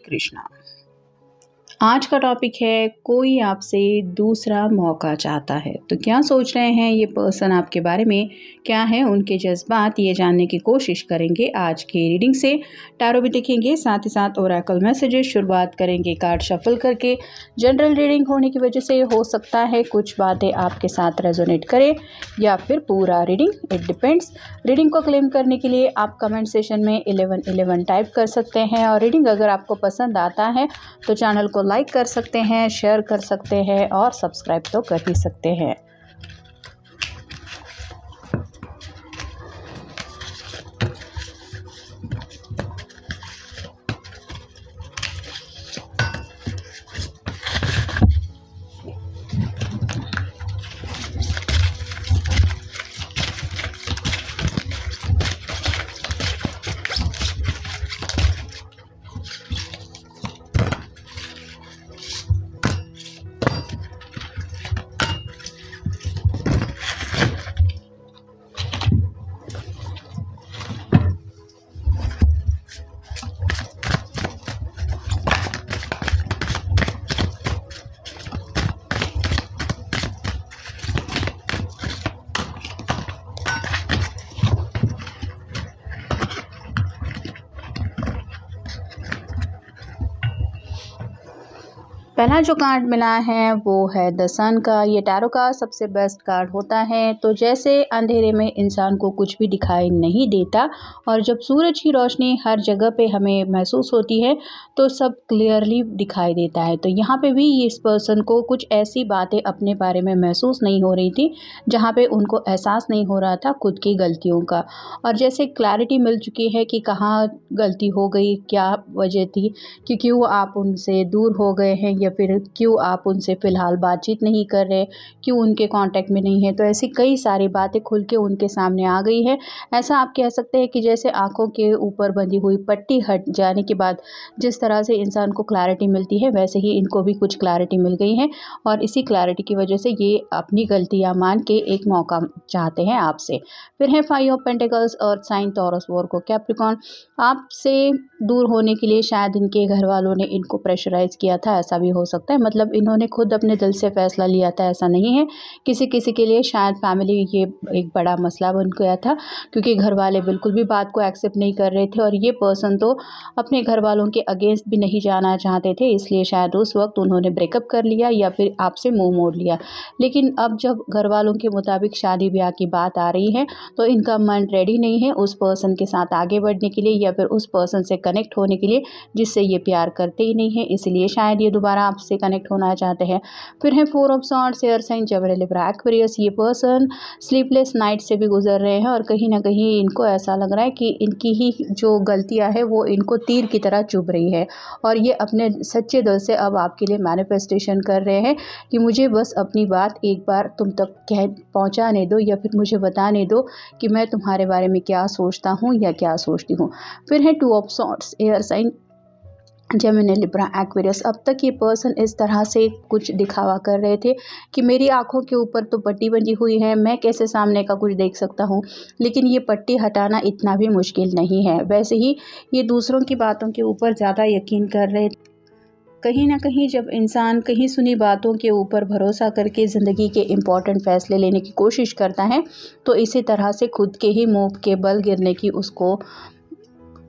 कृष्णा। आज का टॉपिक है कोई आपसे दूसरा मौका चाहता है। तो क्या सोच रहे हैं ये पर्सन आपके बारे में, क्या है उनके जज्बात, ये जानने की कोशिश करेंगे आज की रीडिंग से। टैरो भी देखेंगे, साथ ही साथ ओरेकल मैसेजेस शुरुआत करेंगे कार्ड शफल करके। जनरल रीडिंग होने की वजह से हो सकता है कुछ बातें आपके साथ रेजोनेट करें या फिर पूरा रीडिंग, इट डिपेंड्स। रीडिंग को क्लेम करने के लिए आप कमेंट सेशन में 1111 टाइप कर सकते हैं और रीडिंग अगर आपको पसंद आता है तो चैनल को लाइक कर सकते हैं, शेयर कर सकते हैं और सब्सक्राइब तो कर ही सकते हैं। पहला जो कार्ड मिला है वो है द सन का। ये टैरो का सबसे बेस्ट कार्ड होता है। तो जैसे अंधेरे में इंसान को कुछ भी दिखाई नहीं देता और जब सूरज की रोशनी हर जगह पे हमें महसूस होती है तो सब क्लियरली दिखाई देता है। तो यहाँ पे भी इस पर्सन को कुछ ऐसी बातें अपने बारे में महसूस नहीं हो रही थी जहाँ पे उनको एहसास नहीं हो रहा था खुद की गलतियों का, और जैसे क्लैरिटी मिल चुकी है कि कहाँ गलती हो गई, क्या वजह थी, कि क्यों आप उनसे दूर हो गए हैं या फिर क्यों आप उनसे फ़िलहाल बातचीत नहीं कर रहे, क्यों उनके कांटेक्ट में नहीं है। तो ऐसी कई सारी बातें खुल के उनके सामने आ गई है। ऐसा आप कह सकते हैं कि जैसे आँखों के ऊपर बंधी हुई पट्टी हट जाने के बाद जिस तरह से इंसान को क्लैरिटी मिलती है, वैसे ही इनको भी कुछ क्लैरिटी मिल गई है और इसी क्लैरिटी की वजह से ये अपनी गलतियाँ मान के एक मौका चाहते हैं आपसे। फिर है 5 of pentacles, earth sign, Taurus, Virgo, Capricorn. आपसे दूर होने के लिए शायद इनके घर वालों ने इनको प्रेशराइज़ किया था, ऐसा भी हो सकता है। मतलब इन्होंने खुद अपने दिल से फैसला लिया था, ऐसा नहीं है। किसी किसी के लिए शायद फैमिली ये एक बड़ा मसला बन गया था क्योंकि घर वाले बिल्कुल भी बात को एक्सेप्ट नहीं कर रहे थे और ये पर्सन तो अपने घर वालों के अगेंस्ट भी नहीं जाना चाहते थे, इसलिए शायद उस वक्त उन्होंने ब्रेकअप कर लिया या फिर आपसे मुँह मोड़ लिया। लेकिन अब जब घर वालों के मुताबिक शादी ब्याह की बात आ रही है तो इनका मन रेडी नहीं है उस पर्सन के साथ आगे बढ़ने के लिए या फिर उस पर्सन से कनेक्ट होने के लिए जिससे ये प्यार करते ही नहीं है, इसलिए शायद ये दोबारा आपसे कनेक्ट होना चाहते हैं। फिर है 4 of swords, air sign, Gemini, Libra, Aquarius. ये पर्सन स्लीपलेस नाइट से भी गुजर रहे हैं और कहीं ना कहीं इनको ऐसा लग रहा है कि इनकी ही जो गलतियां है वो इनको तीर की तरह चुभ रही है और ये अपने सच्चे दिल से अब आपके लिए मैनिफेस्टेशन कर रहे हैं कि मुझे बस अपनी बात एक बार तुम तक पहुंचाने दो या फिर मुझे बताने दो कि मैं तुम्हारे बारे में क्या सोचता हूँ या क्या सोचती हूँ। फिर है 2 of swords, air sign, Gemini, Libra, Aquarius. अब तक ये पर्सन इस तरह से कुछ दिखावा कर रहे थे कि मेरी आंखों के ऊपर तो पट्टी बंधी हुई है, मैं कैसे सामने का कुछ देख सकता हूँ, लेकिन ये पट्टी हटाना इतना भी मुश्किल नहीं है। वैसे ही ये दूसरों की बातों के ऊपर ज़्यादा यकीन कर रहे थे। कहीं ना कहीं जब इंसान कहीं सुनी बातों के ऊपर भरोसा करके ज़िंदगी के इम्पॉर्टेंट फ़ैसले लेने की कोशिश करता है तो इसी तरह से खुद के ही मुंह के बल गिरने की उसको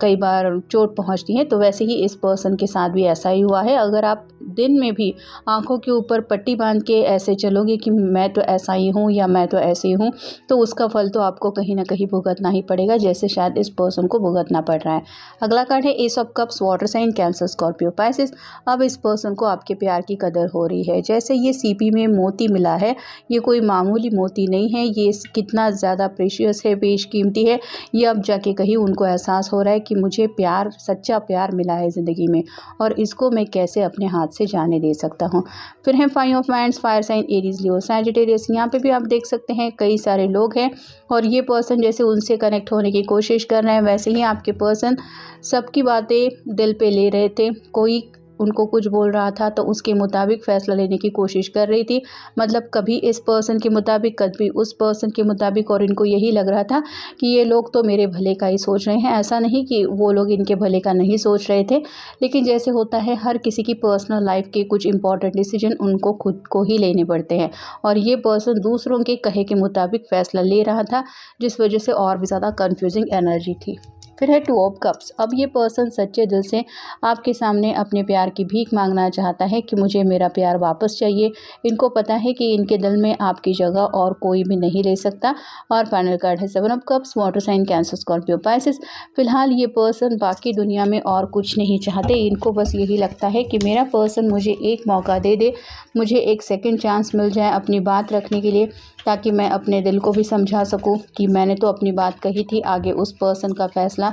कई बार चोट पहुंचती है। तो वैसे ही इस पर्सन के साथ भी ऐसा ही हुआ है। अगर आप दिन में भी आंखों के ऊपर पट्टी बांध के ऐसे चलोगे कि मैं तो ऐसा ही हूँ या मैं तो ऐसे ही हूँ, तो उसका फल तो आपको कहीं ना कहीं भुगतना ही पड़ेगा, जैसे शायद इस पर्सन को भुगतना पड़ रहा है। अगला कार्ड है ace of cups, water sign, Cancer, Scorpio, Pisces. अब इस पर्सन को आपके प्यार की कदर हो रही है। जैसे ये सीपी में मोती मिला है, ये कोई मामूली मोती नहीं है, ये कितना ज़्यादा प्रेशियस है, बेशकीमती है। ये अब जाके कहीं उनको एहसास हो रहा है कि मुझे प्यार, सच्चा प्यार मिला है ज़िंदगी में और इसको मैं कैसे अपने हाथ से जाने दे सकता हूँ। फिर है 5 of wands, fire sign, Aries, Leo, Sagittarius. यहाँ पे भी आप देख सकते हैं कई सारे लोग हैं और ये पर्सन जैसे उनसे कनेक्ट होने की कोशिश कर रहे हैं, वैसे ही आपके पर्सन सबकी बातें दिल पे ले रहे थे। कोई उनको कुछ बोल रहा था तो उसके मुताबिक फ़ैसला लेने की कोशिश कर रही थी। मतलब कभी इस पर्सन के मुताबिक, कभी उस पर्सन के मुताबिक, और इनको यही लग रहा था कि ये लोग तो मेरे भले का ही सोच रहे हैं। ऐसा नहीं कि वो लोग इनके भले का नहीं सोच रहे थे, लेकिन जैसे होता है हर किसी की पर्सनल लाइफ के कुछ इंपॉर्टेंट डिसीजन उनको खुद को ही लेने पड़ते हैं, और ये पर्सन दूसरों के कहे के मुताबिक फ़ैसला ले रहा था, जिस वजह से और भी ज़्यादा कन्फ्यूजिंग एनर्जी थी। फिर है 2 ऑफ कप्स। अब ये पर्सन सच्चे दिल से आपके सामने अपने प्यार की भीख मांगना चाहता है कि मुझे मेरा प्यार वापस चाहिए। इनको पता है कि इनके दिल में आपकी जगह और कोई भी नहीं ले सकता। और फाइनल कार्ड है 7 of cups, water sign Cancer Scorpio Pisces. फिलहाल ये पर्सन बाकी दुनिया में और कुछ नहीं चाहते, इनको बस यही लगता है कि मेरा पर्सन मुझे एक मौका दे दे, मुझे एक सेकेंड चांस मिल जाए अपनी बात रखने के लिए, ताकि मैं अपने दिल को भी समझा सकूं कि मैंने तो अपनी बात कही थी, आगे उस पर्सन का फ़ैसला।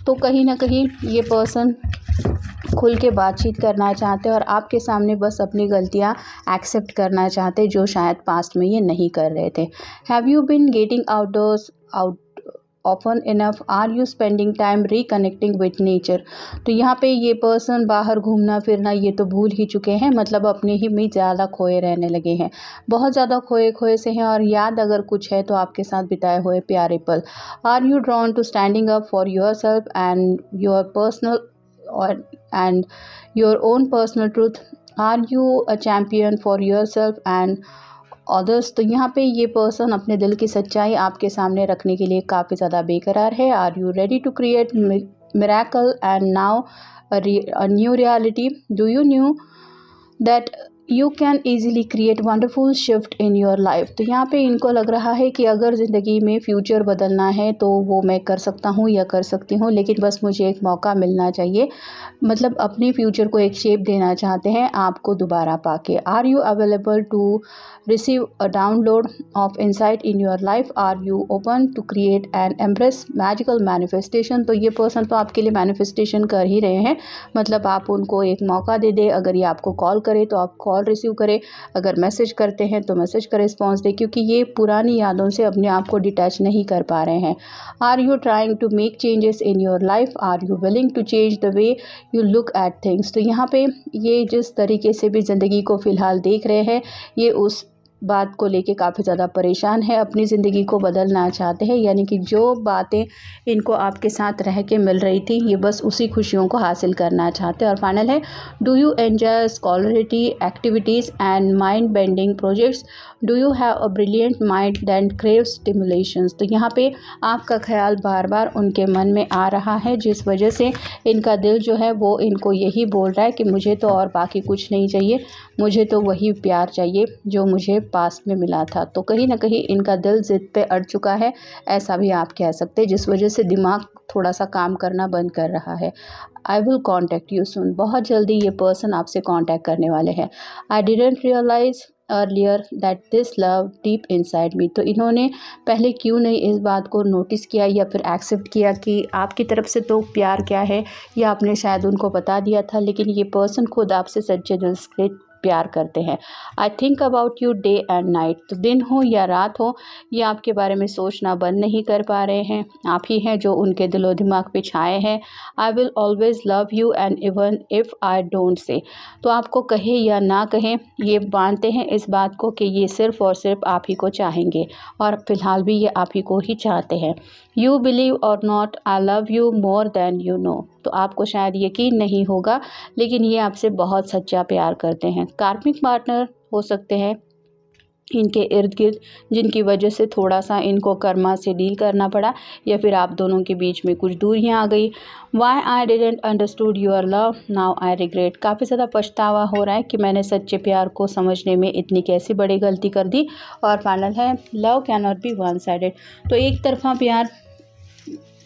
तो कहीं ना कहीं ये पर्सन खुल के बातचीत करना चाहते हैं और आपके सामने बस अपनी गलतियां एक्सेप्ट करना चाहते हैं, जो शायद पास्ट में ये नहीं कर रहे थे। Have you been getting outdoors out often enough? Are you spending time reconnecting with nature? तो यहाँ पे ये पर्सन बाहर घूमना फिरना ये तो भूल ही चुके हैं, मतलब अपने ही में ज़्यादा खोए रहने लगे हैं, बहुत ज़्यादा खोए खोए से हैं। और याद अगर कुछ है तो आपके साथ बिताए हुए प्यारे पल। Are you drawn to standing up for yourself and your personal और and your own personal truth? Are you a champion for yourself and others? तो यहाँ पे ये पर्सन अपने दिल की सच्चाई आपके सामने रखने के लिए काफ़ी ज़्यादा बेकरार है। Are you ready to create miracle and now a new reality? Do you knew that you can easily create wonderful shift in your life? तो यहाँ पे इनको लग रहा है कि अगर ज़िंदगी में फ्यूचर बदलना है तो वो मैं कर सकता हूँ या कर सकती हूँ, लेकिन बस मुझे एक मौका मिलना चाहिए। मतलब अपने फ्यूचर को एक शेप देना चाहते हैं आपको दोबारा पाके। Are you available to receive a download of insight in your life? Are you open to create and embrace magical manifestation? तो ये पर्सन तो आपके लिए मैनिफेस्टेशन कर ही रहे हैं, मतलब आप उनको एक मौका दे दें। अगर ये आपको कॉल करे तो आप कॉल रिसीव करें, अगर मैसेज करते हैं तो मैसेज का रिस्पॉन्स दें, क्योंकि ये पुरानी यादों से अपने आप को डिटैच नहीं कर पा रहे हैं। Are you trying to make changes in your life? Are you willing to change the way you look at things? तो यहाँ पे ये जिस तरीके से भी ज़िंदगी को फ़िलहाल देख रहे हैं, ये उस बात को लेके काफ़ी ज़्यादा परेशान है, अपनी ज़िंदगी को बदलना चाहते हैं। यानी कि जो बातें इनको आपके साथ रह के मिल रही थी, ये बस उसी खुशियों को हासिल करना चाहते हैं। और फाइनल है, do you enjoy scholarly activities and mind bending projects? Do you have a brilliant mind that craves stimulations? तो यहाँ पे आपका ख्याल बार बार उनके मन में आ रहा है, जिस वजह से इनका दिल जो है वो इनको यही बोल रहा है कि मुझे तो और बाकी कुछ नहीं चाहिए, मुझे तो वही प्यार चाहिए जो मुझे पास में मिला था। तो कहीं ना कहीं इनका दिल ज़िद पे अड़ चुका है, ऐसा भी आप कह सकते हैं, जिस वजह से दिमाग थोड़ा सा काम करना बंद कर रहा है। I will contact you soon. बहुत जल्दी ये पर्सन आपसे कॉन्टैक्ट करने वाले हैं। I didn't realise earlier that this love deep inside me. तो इन्होंने पहले क्यों नहीं इस बात को नोटिस किया या फिर एक्सेप्ट किया कि आपकी तरफ से तो प्यार क्या है, या आपने शायद उनको बता दिया था, लेकिन ये पर्सन खुद आपसे सच्चे दिल से प्यार करते हैं। I think about you day and night. तो दिन हो या रात हो, ये आपके बारे में सोचना बंद नहीं कर पा रहे हैं। आप ही हैं जो उनके दिलो दिमाग पे छाए हैं। I will always love you and even if I don't say. तो आपको कहे या ना कहें, ये मानते हैं इस बात को कि ये सिर्फ़ और सिर्फ आप ही को चाहेंगे, और फिलहाल भी ये आप ही को ही चाहते हैं। यू बिलीव और not, I love you more than you know. तो आपको शायद यकीन नहीं होगा, लेकिन ये आपसे बहुत सच्चा प्यार करते हैं। कार्मिक पार्टनर हो सकते हैं इनके इर्द गिर्द, जिनकी वजह से थोड़ा सा इनको कर्मा से डील करना पड़ा, या फिर आप दोनों के बीच में कुछ दूरियां आ गई। Why I didn't understood your love, now I regret. काफ़ी ज़्यादा पछतावा हो रहा है कि मैंने सच्चे प्यार को समझने में इतनी कैसी बड़ी गलती कर दी। और फाइनल है, love can not be one sided. तो एक तरफा प्यार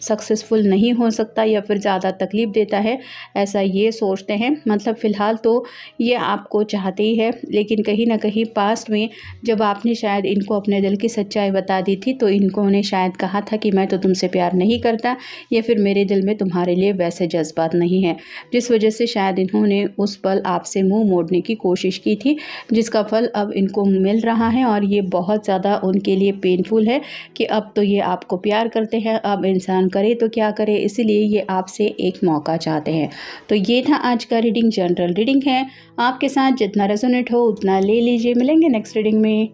सक्सेसफुल नहीं हो सकता या फिर ज़्यादा तकलीफ़ देता है, ऐसा ये सोचते हैं। मतलब फ़िलहाल तो ये आपको चाहते ही है, लेकिन कहीं ना कहीं पास्ट में जब आपने शायद इनको अपने दिल की सच्चाई बता दी थी, तो इनको ने शायद कहा था कि मैं तो तुमसे प्यार नहीं करता, या फिर मेरे दिल में तुम्हारे लिए वैसे जज्बात नहीं है, जिस वजह से शायद इन्होंने उस पल आपसे मुँह मोड़ने की कोशिश की थी, जिसका फल अब इनको मिल रहा है। और ये बहुत ज़्यादा उनके लिए पेनफुल है कि अब तो ये आपको प्यार करते हैं, अब इंसान करे तो क्या करे, इसीलिए ये आपसे एक मौका चाहते हैं। तो ये था आज का रीडिंग, जनरल रीडिंग है, आपके साथ जितना रेजोनेट हो उतना ले लीजिए। मिलेंगे नेक्स्ट रीडिंग में।